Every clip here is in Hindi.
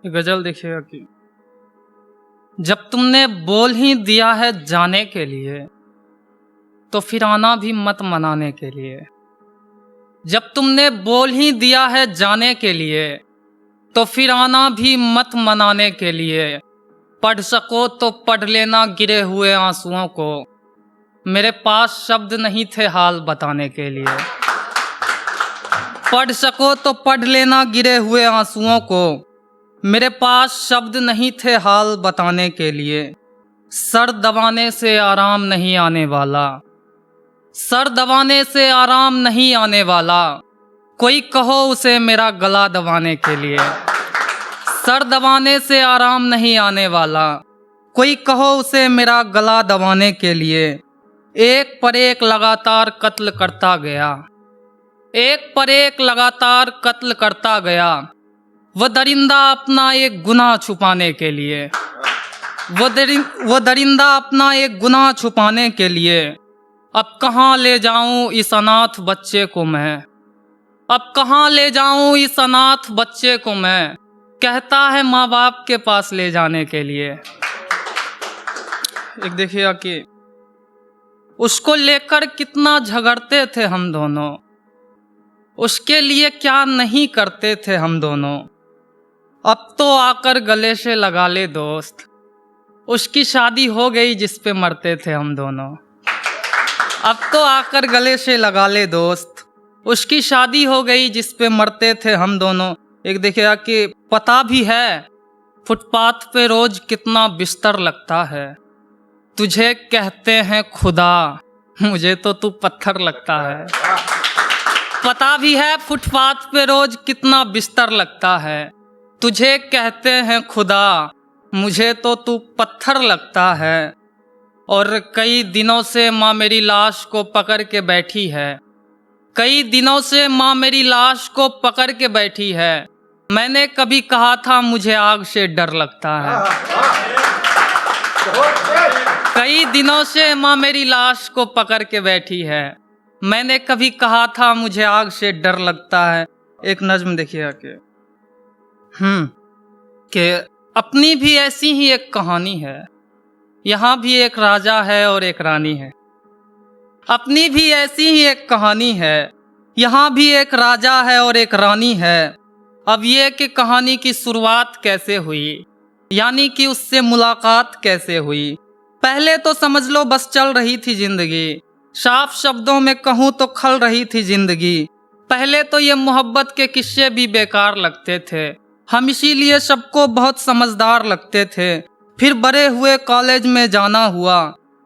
ये गजल देखिएगा कि जब तुमने बोल ही दिया है जाने के लिए तो फिर आना भी मत मनाने के लिए। जब तुमने बोल ही दिया है जाने के लिए तो फिर आना भी मत मनाने के लिए। पढ़ सको तो पढ़ लेना गिरे हुए आंसुओं को, मेरे पास शब्द नहीं थे हाल बताने के लिए। पढ़ सको तो पढ़ लेना गिरे हुए आंसुओं को, मेरे पास शब्द नहीं थे हाल बताने के लिए। सर दबाने से आराम नहीं आने वाला, सर दबाने से आराम नहीं आने वाला, कोई कहो उसे मेरा गला दबाने के लिए। सर दबाने से आराम नहीं आने वाला, कोई कहो उसे मेरा गला दबाने के लिए। एक पर एक लगातार कत्ल करता गया, एक पर एक लगातार कत्ल करता गया। वो दरिंदा अपना एक गुनाह छुपाने के लिए, वो दरिंदा अपना एक गुनाह छुपाने के लिए। अब कहाँ ले जाऊं इस अनाथ बच्चे को मैं, अब कहाँ ले जाऊं इस अनाथ बच्चे को मैं, कहता है माँ बाप के पास ले जाने के लिए। एक देखिएगा कि उसको लेकर कितना झगड़ते थे हम दोनों, उसके लिए क्या नहीं करते थे हम दोनों। अब तो आकर गले से लगा ले दोस्त, उसकी शादी हो गई जिस पे मरते थे हम दोनों। अब तो आकर गले से लगा ले दोस्त, उसकी शादी हो गई जिस पे मरते थे हम दोनों। एक देखिएगा कि पता भी है फुटपाथ पे रोज कितना बिस्तर लगता है, तुझे कहते हैं खुदा मुझे तो तू पत्थर लगता है। पता भी है फुटपाथ पे रोज कितना बिस्तर लगता है, तुझे कहते हैं खुदा मुझे तो तू पत्थर लगता है। और कई दिनों से माँ मेरी लाश को पकड़ के बैठी है, कई दिनों से माँ मेरी लाश को पकड़ के बैठी है। मैंने कभी कहा था मुझे आग से डर लगता है, कई दिनों से माँ मेरी लाश को पकड़ के बैठी है। मैंने कभी कहा था मुझे आग से डर लगता है। एक नज्म देखिएगा कि अपनी भी ऐसी ही एक कहानी है, यहाँ भी एक राजा है और एक रानी है। अपनी भी ऐसी ही एक कहानी है, यहाँ भी एक राजा है और एक रानी है। अब ये कि कहानी की शुरुआत कैसे हुई, यानी कि उससे मुलाकात कैसे हुई। पहले तो समझ लो बस चल रही थी जिंदगी, साफ शब्दों में कहूँ तो खल रही थी जिंदगी। पहले तो ये मोहब्बत के किस्से भी बेकार लगते थे, हम इसीलिए सबको बहुत समझदार लगते थे। फिर बड़े हुए कॉलेज में जाना हुआ,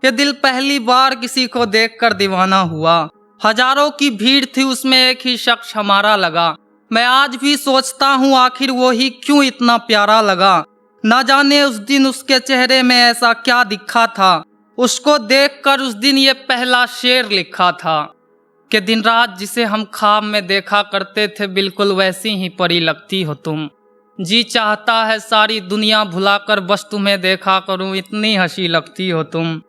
ये दिल पहली बार किसी को देखकर दीवाना हुआ। हजारों की भीड़ थी उसमें एक ही शख्स हमारा लगा, मैं आज भी सोचता हूँ आखिर वो ही क्यों इतना प्यारा लगा। ना जाने उस दिन उसके चेहरे में ऐसा क्या दिखा था, उसको देखकर उस दिन ये पहला शेर लिखा था कि दिन रात जिसे हम ख्वाब में देखा करते थे बिल्कुल वैसी ही परी लगती हो तुम। जी चाहता है सारी दुनिया भुलाकर बस तुम्हें देखा करूं, इतनी हंसी लगती हो तुम।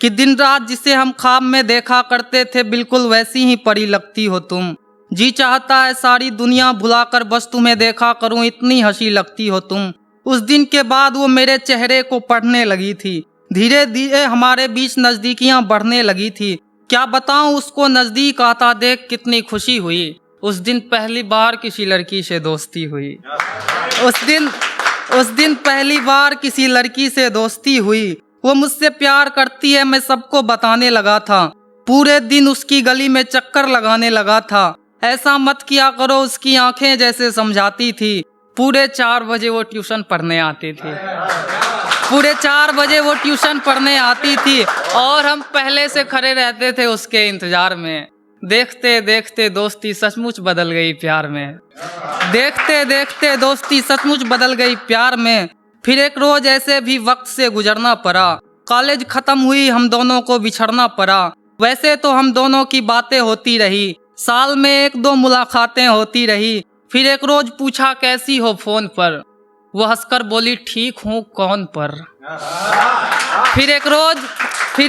कि दिन रात जिसे हम ख्वाब में देखा करते थे बिल्कुल वैसी ही परी लगती हो तुम। जी चाहता है सारी दुनिया भुलाकर बस तुम्हें देखा करूं, इतनी हंसी लगती हो तुम। उस दिन के बाद वो मेरे चेहरे को पढ़ने लगी थी, धीरे धीरे हमारे बीच नजदीकियां बढ़ने लगी थी। क्या बताऊं उसको नजदीक आता देख कितनी खुशी हुई। उस दिन पहली बार किसी लड़की से दोस्ती हुई, उस दिन पहली बार किसी लड़की से दोस्ती हुई। वो मुझसे प्यार करती है मैं सबको बताने लगा था, पूरे दिन उसकी गली में चक्कर लगाने लगा था। ऐसा मत किया करो उसकी आंखें जैसे समझाती थी। पूरे 4 बजे वो ट्यूशन पढ़ने आती थी, पूरे 4 बजे वो ट्यूशन पढ़ने आती थी और हम पहले से खड़े रहते थे उसके इंतजार में। देखते देखते दोस्ती सचमुच बदल गई प्यार में, देखते देखते दोस्ती सचमुच बदल गई प्यार में। फिर एक रोज ऐसे भी वक्त से गुजरना पड़ा, कॉलेज खत्म हुई हम दोनों को बिछड़ना पड़ा। वैसे तो हम दोनों की बातें होती रही, साल में 1-2 मुलाकातें होती रही। फिर एक रोज पूछा कैसी हो फोन पर, वो हंसकर बोली ठीक हूँ कौन पर। फिर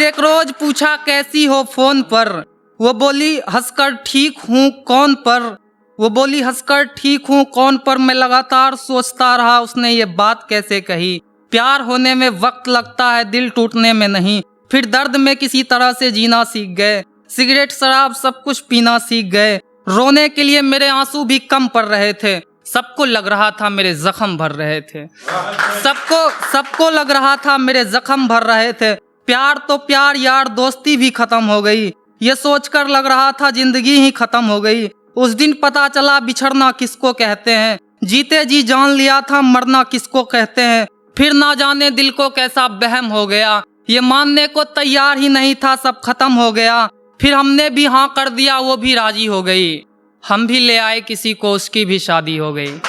एक रोज पूछा कैसी हो फोन पर, वो बोली हंसकर ठीक हूँ कौन पर। वो बोली हंसकर, ठीक हूँ कौन, पर मैं लगातार सोचता रहा उसने ये बात कैसे कही। प्यार होने में वक्त लगता है, दिल टूटने में नहीं। फिर दर्द में किसी तरह से जीना सीख गए, सिगरेट शराब सब कुछ पीना सीख गए। रोने के लिए मेरे आंसू भी कम पड़ रहे थे, सबको लग रहा था मेरे जख्म भर रहे थे। सबको लग रहा था मेरे जख्म भर रहे थे। प्यार तो प्यार यार, दोस्ती भी खत्म हो गई। ये सोचकर लग रहा था जिंदगी ही खत्म हो गई। उस दिन पता चला बिछड़ना किसको कहते हैं, जीते जी जान लिया था मरना किसको कहते हैं। फिर ना जाने दिल को कैसा बहम हो गया, ये मानने को तैयार ही नहीं था सब खत्म हो गया। फिर हमने भी हाँ कर दिया, वो भी राजी हो गई। हम भी ले आए किसी को, उसकी भी शादी हो गई।